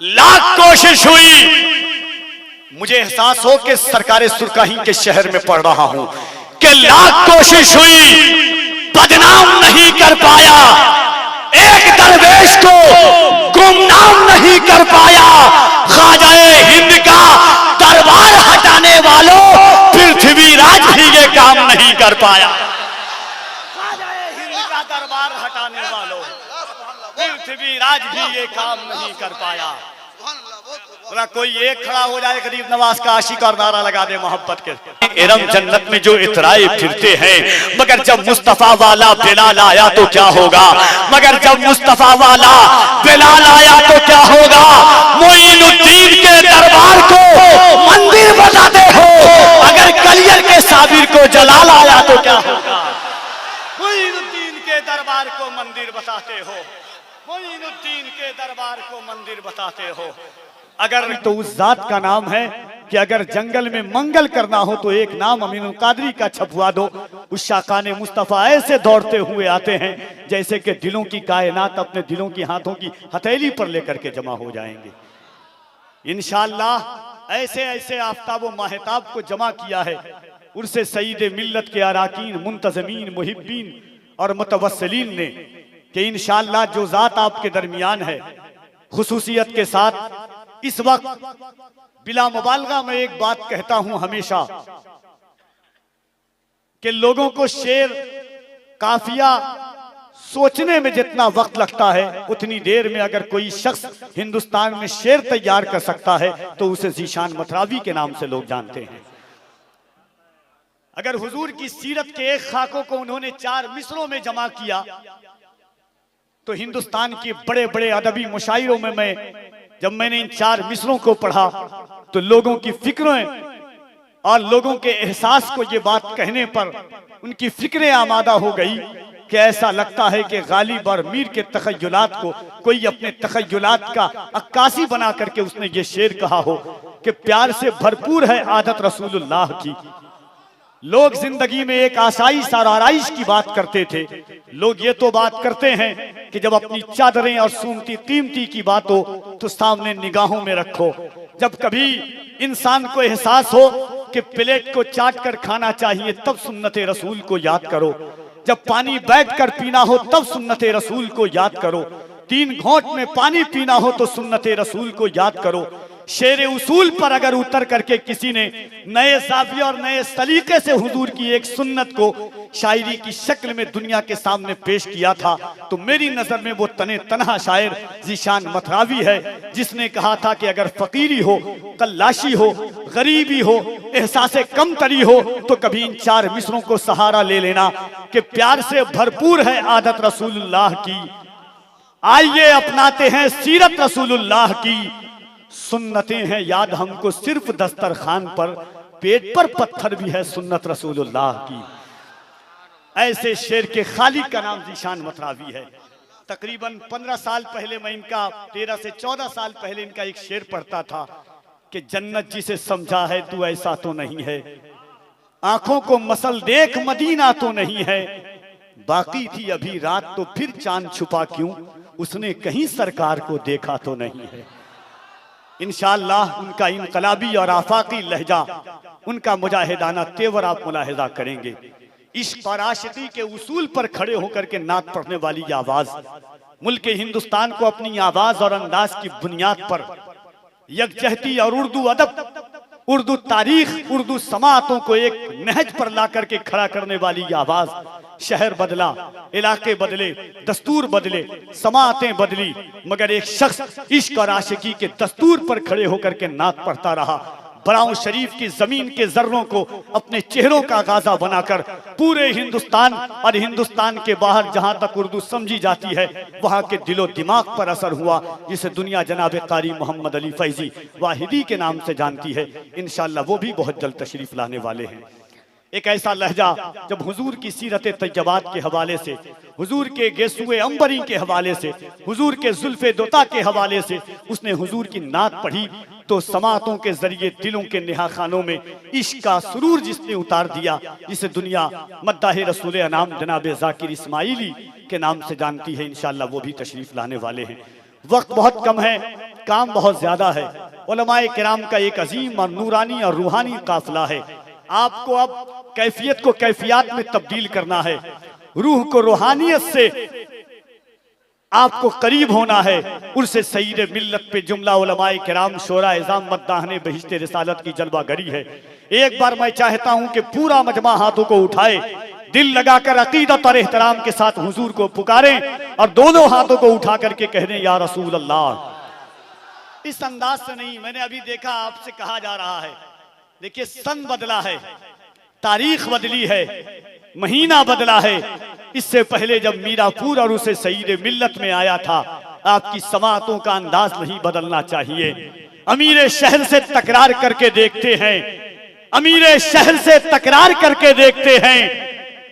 लाख कोशिश हुई, मुझे एहसास हो कि सरकारे सुरकाही के शहर में पढ़ रहा हूं, कि लाख कोशिश हुई बदनाम नहीं कर पाया, एक दरवेश को गुमनाम नहीं कर पाया। ख्वाजाए हिंद का दरबार हटाने वालों, पृथ्वीराज भी ये काम नहीं कर पाया। ख्वाजाए हिंद का दरबार हटाने वालों, पृथ्वीराज भी ये काम नहीं कर पाया। बोला कोई एक खड़ा हो जाए गरीब नवाज का आशिक और नारा लगा दे मोहब्बत के। इरम जन्नत में जो इतराए फिरते हैं, मगर जब मुस्तफा वाला बिलाल आया तो क्या होगा, मगर जब मुस्तफा वाला बिलाल आया तो क्या होगा। मोइनुद्दीन के दरबार को मंदिर बताते हो, अगर कलियर के साबिर को जलाल आया तो क्या होगा। मोइनुद्दीन के दरबार को मंदिर बताते हो, मोइनुद्दीन के दरबार को मंदिर बताते हो। अगर तो उस जात का नाम है कि अगर जंगल में मंगल करना हो तो एक नाम अमीनुल कादरी का छपवा दो। उस शाकाने मुस्तफ़ा ऐसे दौड़ते हुए आते हैं जैसे कि दिलों की कायनात अपने दिलों की हाथों की हथेली पर लेकर के जमा हो जाएंगे। इंशाअल्लाह ऐसे ऐसे आफ्ताब व माहताब को जमा किया है उर्से सईद मिल्लत के अराकीन, मुंतज़मीन, मुहिब्बीन और मुतवस्सिलीन ने कि इंशाअल्लाह जो जात आपके दरमियान है खुसूसियत के साथ इस वक्त बिला मुबालगा में एक बात कहता हूं हमेशा कि लोगों को शेर काफिया सोचने में जितना वक्त लगता है उतनी देर में अगर कोई शख्स हिंदुस्तान में शेर तैयार कर सकता है तो उसे ज़ीशान मथरावी के नाम से लोग जानते हैं। अगर हुजूर की सीरत के एक खाकों को उन्होंने 4 मिसरों में जमा किया तो हिंदुस्तान के बड़े बड़े अदबी मुशायरों में जब मैंने इन 4 मिसरों को पढ़ा तो लोगों की फिक्रें और लोगों के एहसास को ये बात कहने पर उनकी फिक्रें आमादा हो गई कि ऐसा लगता है कि गालिब और मीर के तखय्युलात को कोई अपने तखय्युलात का अक्कासी बना करके उसने ये शेर कहा हो कि प्यार से भरपूर है आदत रसूलुल्लाह की। लोग जिंदगी में एक आसाइश और आराइश की बात करते थे, लोग ये तो बात करते हैं कि जब अपनी चादरें और सूमती कीमती की बात हो तो सामने निगाहों में रखो। जब कभी इंसान को एहसास हो कि प्लेट को चाट कर खाना चाहिए तब सुन्नते रसूल को याद करो, जब पानी बैठकर पीना हो तब सुन्नते रसूल को याद करो, 3 घोंट में पानी पीना हो तो सुन्नते रसूल को याद करो। शेर उसूल पर अगर उतर करके किसी ने नए ज़ाविये और नए सलीके से हुजूर की एक सुन्नत को शायरी की शक्ल में दुनिया के सामने पेश किया था तो मेरी नजर में वो तने तनहा शायर ज़ीशान मथरावी है जिसने कहा था कि अगर फकीरी हो, कल्लाशी हो, गरीबी हो, एहसासे कमतरी हो तो कभी इन 4 मिसरों को सहारा ले लेना कि प्यार से भरपूर है आदत रसूलुल्लाह की। आइए अपनाते हैं सीरत रसूलुल्लाह की, सुन्नतें हैं याद हमको सिर्फ दस्तरखान पर, पेट पर पत्थर भी है सुन्नत रसूलुल्लाह की। ऐसे शेर के खालिक का नाम ज़ीशान मथरावी है। तकरीबन 15 साल पहले मैं इनका 13 से 14 साल पहले इनका एक शेर पढ़ता था कि जन्नत जिसे समझा है तू ऐसा तो नहीं है, आंखों को मसल देख मदीना तो नहीं है, बाकी थी अभी रात तो फिर चांद छुपा क्यों, उसने कहीं सरकार को देखा तो नहीं है। इंशाअल्लाह उनका इनकलाबी और आफाकी लहजा, उनका मुजाहिदाना तेवर आप मुलाहिजा करेंगे। इश्क और आशिकी के उसूल पर खड़े होकर के नात पढ़ने वाली आवाज मुल्क हिंदुस्तान को अपनी आवाज और अंदाज की बुनियाद पर यकजहती और उर्दू अदब, उर्दू तारीख, उर्दू समातों को एक नहज पर ला करके खड़ा करने वाली आवाज। शहर बदला, इलाके बदले, दस्तूर बदले, समातें बदली, मगर एक शख्स इश्क और आशिकी के दस्तूर पर खड़े होकर के नात पढ़ता रहा। बराऊं शरीफ की जमीन के जर्रों को अपने चेहरों का गाजा बनाकर पूरे हिंदुस्तान और हिंदुस्तान के बाहर जहां तक उर्दू समझी जाती है वहां के दिलो दिमाग पर असर हुआ, जिसे दुनिया जनाब कारी मोहम्मद अली फैजी वाहिदी के नाम से जानती है। इंशाअल्लाह वो भी बहुत जल्द तशरीफ लाने वाले हैं। एक ऐसा लहजा जब हुजूर की सीरत तैयबात के हवाले से, हुजूर के गेसुए अंबरी के हवाले से, हुजूर के जुल्फे दोता के हवाले से उसने हुजूर की नात पढ़ी तो समातों के जरिए दिलों के नेहाखानों में इश्क का सुरूर जिसने उतार दिया, जिसे दुनिया मद्दाह रसूल अनाम जनाब जाकिर इस्माइली के नाम से जानती है। इंशाअल्लाह वो भी तशरीफ लाने वाले हैं। वक्त बहुत कम है, काम बहुत ज्यादा है। उलमाए किराम का एक अजीम और नूरानी और रूहानी काफिला है। आपको अब कैफियत को कैफियत में तब्दील करना है, रूह को रूहानियत से आपको करीब होना है। उर्से सईद मिल्लत पे जुमला उलमाए किराम शोरा इज़ाम मद्दाहने बहिश्ते रिसालत की जलवागरी है। एक बार मैं चाहता हूं कि पूरा मजमा हाथों को उठाए, दिल लगाकर अकीदत और एहतराम के साथ हुजूर को पुकारें और दोनों हाथों को उठा करके कह दें या रसूल अल्लाह। इस अंदाज से नहीं, मैंने अभी देखा आपसे कहा जा रहा है, देखिए सन बदला है, तारीख बदली है, महीना बदला है। इससे पहले जब मीरापुर और उसे सईद मिल्लत में आया था, आपकी समातों का अंदाज नहीं बदलना चाहिए। अमीर शहर से तकरार करके देखते हैं, अमीर शहर से तकरार करके देखते हैं,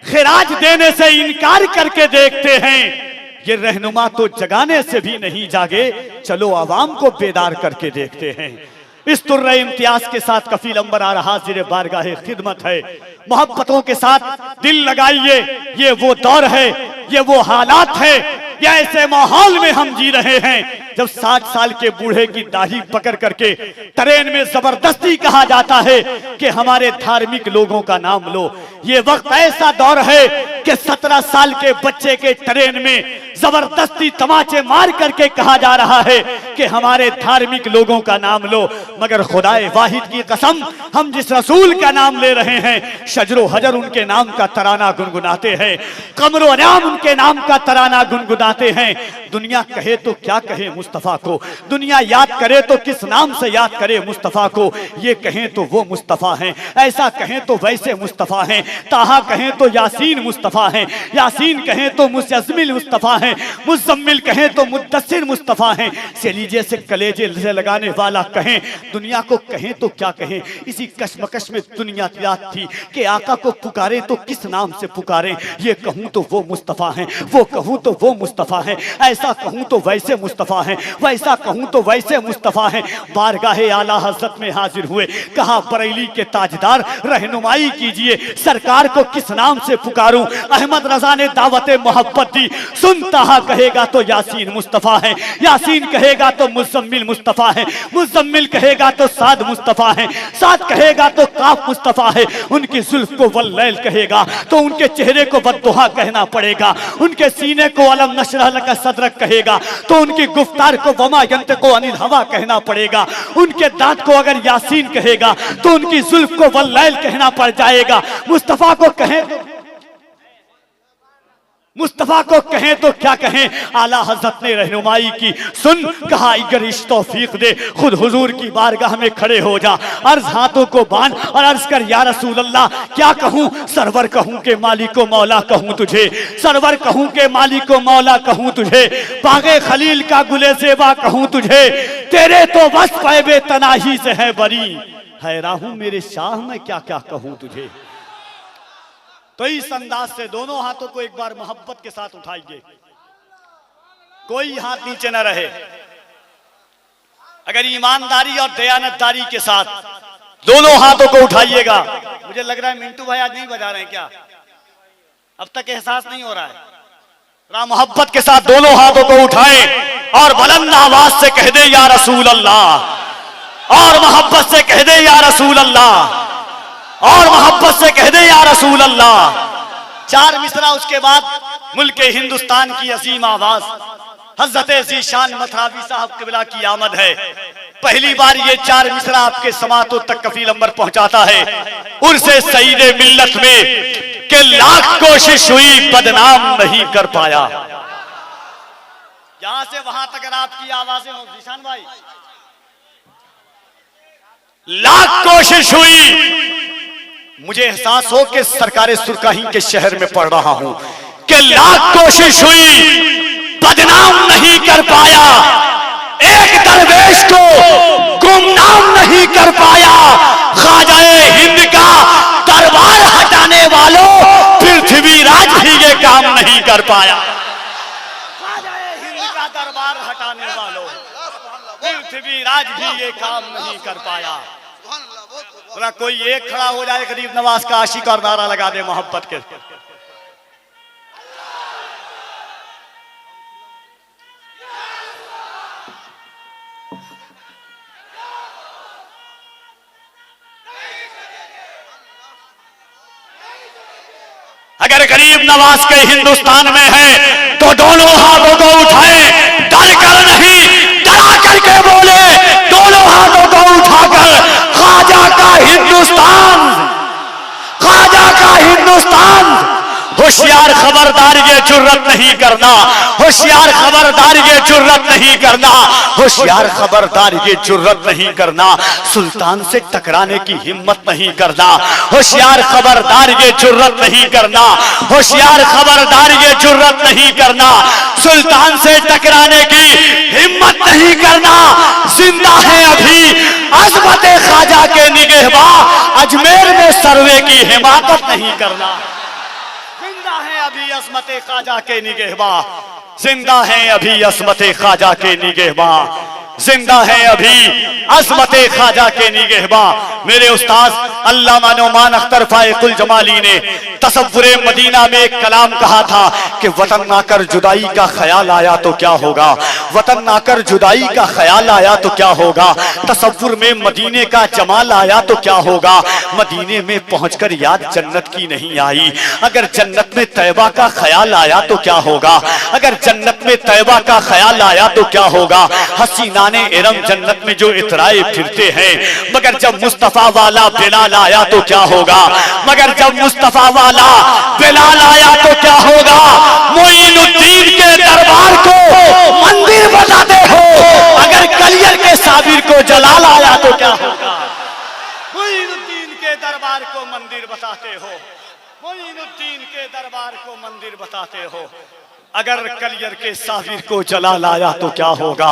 खिराज देने से इनकार करके देखते हैं। ये रहनुमा तो जगाने से भी नहीं जागे, चलो आवाम को बेदार करके देखते हैं। इस तुर्रे इम्तियाज के साथ कफील अंबर आ रहा हाजिर बारगाहे खिदमत है। मोहब्बतों के साथ दिल लगाइए, ये वो दौर है, ये वो हालात है, ये ऐसे माहौल में हम जी रहे हैं जब 60 साल के बूढ़े की दाढ़ी पकड़ करके ट्रेन में जबरदस्ती कहा जाता है कि हमारे धार्मिक लोगों का नाम लो। ये वक्त ऐसा दौर है कि 17 साल के बच्चे के ट्रेन में जबरदस्ती तमाचे मार करके कहा जा रहा है कि हमारे धार्मिक लोगों का नाम लो। मगर खुदाए वाहिद की कसम, हम जिस रसूल का नाम ले रहे हैं, शजरो हजर उनके नाम का तराना गुनगुनाते हैं, कमरो अनाम उनके नाम का तराना गुनगुनाते हैं। दुनिया कहे तो क्या कहे मुस्तफ़ा को, दुनिया याद करे तो किस नाम से याद करे मुस्तफ़ा को। ये कहें तो वो मुस्तफ़ा हैं, ऐसा कहें तो वैसे मुस्तफ़ा हैं, ताहा कहें तो यासीन मुस्तफ़ा हैं, यासीन कहें तो मुस्तज़मिल मुस्तफ़ा हैं, मुज़म्मिल कहें तो मुद्दस्सिर मुस्तफ़ा हैं। से लीजिए से कलेजे से लगाने वाला कहें, दुनिया को कहें तो क्या कहें। इसी कश्मकश में दुनिया याद थी कि आका को पुकारे तो किस नाम से पुकारें। ये कहूँ तो वो मुस्तफ़ा हैं, वो कहूँ तो वो मुस्तफ़ा हैं, ऐसा कहूँ तो वैसे मुस्तफ़ा हैं, वैसा कहूँ तो वैसे मुस्तफ़ा हैं। बारगाहे आला हज़रत में हाजिर हुए, कहा बरेली के ताजदार रहनुमाई कीजिए, सरकार को किस नाम से पुकारूं। अहमद रजा ने दावत मोहब्बत दी, सुनता कहेगा तो यासीन मुस्तफ़ा है, यासीन कहेगा तो मुज़म्मिल मुस्तफ़ा है, मुज़म्मिल कहेगा तो साद मुस्तफ़ा है, साद कहेगा तो काफ मुस्तफ़ा है। उनकी जुल्फ को वल्लैल कहेगा तो उनके चेहरे को बद्दुहा कहना पड़ेगा, उनके सीने को अलम नशरह लका सदरक कहेगा तो उनकी गुफ्तार को वमा यंतिकु अनिल हवा कहना पड़ेगा। उनके दांत को अगर यासीन कहेगा तो उनकी जुल्फ को वल्लैल कहना पड़ जाएगा। मुस्तफ़ा को कहें, मुस्तफ़ा को कहें तो क्या कहें। आला हज़रत ने रहनुमाई की, सुन कहा अगर इस तौफीक दे खुद हुजूर की बारगाह में खड़े हो जा, अर्ज हाथों को बांध और अर्ज कर या रसूल अल्लाह क्या कहूँ। सरवर कहूँ के मालिक को मौला कहूँ तुझे, सरवर कहूँ के मालिक को मौला कहूँ तुझे, पागे खलील का गुले सेवा कहूँ तुझे, तेरे तो बस पैबे तनाही से है बरी, हैरान हूँ मेरे शाह मैं क्या क्या कहूँ तुझे। तो इस अंदाज से दोनों हाथों को एक बार मोहब्बत के साथ उठाइए, कोई हाथ नीचे न रहे। अगर ईमानदारी और दयानतदारी के साथ दोनों हाथों को उठाइएगा। मुझे लग रहा है मिंटू भाई आज नहीं बजा रहे हैं क्या, अब तक एहसास नहीं हो रहा है। राम मोहब्बत के साथ दोनों हाथों को उठाएं और बुलंद आवाज से कह दे या रसूल अल्लाह, और मोहब्बत से कह दे या रसूल अल्लाह, और मोहब्बत से कह दे या रसूल अल्लाह। 4 मिसरा उसके बाद मुल्क हिंदुस्तान की अजीम आवाज हजरत ज़ीशान मथरावी साहब क़िबला की आमद है। पहली बार ये 4 मिसरा आपके समातों तक कफील अंबर पहुंचाता है। उर्से सईद मिल्लत में कि लाख कोशिश हुई बदनाम नहीं कर पाया। यहां से वहां तक अगर आपकी आवाजें हो ज़ीशान भाई, लाख कोशिश हुई, मुझे एहसास हो कि सरकारे सुरकाही के शहर में पढ़ रहा हूं कि लाख कोशिश हुई बदनाम नहीं कर पाया, एक दरवेश को गुमनाम नहीं कर पाया। ख्वाजाए हिंद का दरबार हटाने वालों पृथ्वीराज भी ये काम नहीं कर पाया। ख्वाजाए हिंद का दरबार हटाने वालों पृथ्वीराज भी ये काम नहीं कर पाया। कोई एक खड़ा हो जाए गरीब नवाज का आशिक और नारा लगा दे मोहब्बत के। के गरीब नवाज के हिंदुस्तान में है तो दोनों हाथों को उठाए, डर कर नहीं डरा करके बोले, दोनों हाथों को उठाकर ख्वाजा का हिंदुस्तान, ख्वाजा का हिंदुस्तान। होशियार खबरदार ये जुर्रत नहीं करना, होशियार खबरदार ये जुर्रत नहीं करना, होशियार खबरदार ये जुर्रत नहीं करना, सुल्तान से टकराने की हिम्मत नहीं करना, होशियार खबरदार ये जुर्रत नहीं करना, होशियार खबरदार ये जुर्रत नहीं करना, सुल्तान से टकराने की हिम्मत नहीं करना। जिंदा है अभी अजमत ख्वाजा के निगहबां, अजमेर में सर्वे की हिमाकत नहीं करना। जिंदा है अभी अजमत ख्वाजा के निगहबां, जिंदा है अभी अजमत ख्वाजा के निगहबां, जिंदा है अभी अजमत ख्वाजा के निगहबां। मेरे उस्ताद अल्लामा नौमान अख्तर फाइकुल जमाली ने तसव्वुरे मदीना में एक कलाम कहा था कि वतन नाकर जुदाई का ख्याल आया तो क्या होगा, वतन नाकर जुदाई का ख्याल आया तो क्या होगा, तसव्वुर में मदीने का जमाल आया तो क्या होगा, मदीने में पहुंचकर याद जन्नत की नहीं आई। अगर जन्नत में तैबा का ख्याल आया तो क्या होगा, अगर जन्नत में तैबा का ख्याल आया तो क्या होगा। हसीनाने इरम जन्नत में जो इतराए फिरते हैं, मगर जब मुस्तफा वाला बिलाल आया तो क्या होगा, मगर जब मुस्तफा वाला बिलाल आया तो क्या होगा। मोइनुद्दीन के दरबार को मंदिर बताते हो, अगर कलियर के साबिर को जलाल आया तो क्या होगा। मोइनुद्दीन के दरबार को मंदिर बताते हो, मोइनुद्दीन के दरबार को मंदिर बताते हो, अगर कलियर के साबिर को जलाल आया तो क्या होगा।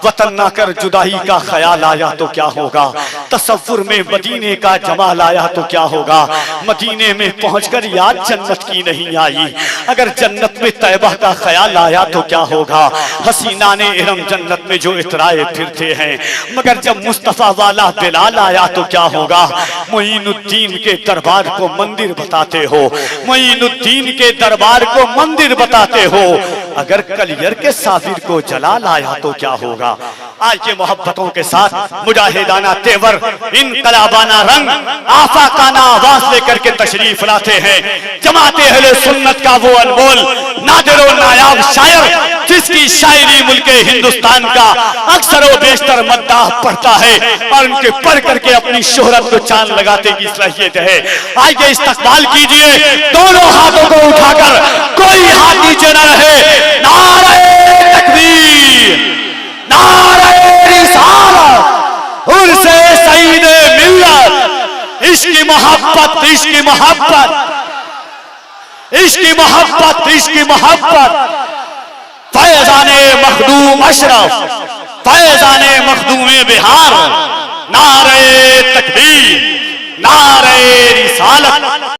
वतन ना कर जुदाई का ख्याल आया तो क्या होगा, तसव्वुर में मदीने का जमाल आया तो क्या होगा। मदीने में पहुंचकर याद जन्नत की नहीं आई, अगर जन्नत में तैबा का ख्याल आया तो क्या होगा। हसीना ने इरम जन्नत में जो इतराए फिरते हैं, मगर जब मुस्तफा वाला बिलाल आया तो क्या होगा। मोइनुद्दीन के दरबार को मंदिर बताते हो, मोइनुद्दीन के दरबार को मंदिर बताते हो, अगर कलियर के साबिर को जलाल आया तो क्या होगा। आज के मोहब्बतों के साथ मुजाहिदाना तेवर, इनकलाबाना रंग, आफाकाना आवाज लेकर के तशरीफ लाते हैं जमाते अहले सुन्नत का वो अनमोल नादिर और नायाब शायर, जिसकी शायरी मुल्के हिंदुस्तान का अक्सर व बेशतर मद्दाह पढ़ता है और उनके पढ़ करके अपनी शोहरत को चांद लगाने की सलाहियत है। आइए इस्तकबाल कीजिए दोनों हाथों को उठाकर, कोई हाथ नीचे न रहे। नारे तकबीर, नारे रिसालत, उर्से सईदे मिल्लत, इश्की मोहब्बत, इश्की मोहब्बत, इश्की मोहब्बत, इश्की मोहब्बत। फैजाने मखदूम अशरफ, फैजाने मखदूमे बिहार, नारे तकबीर, नारे रिसालत।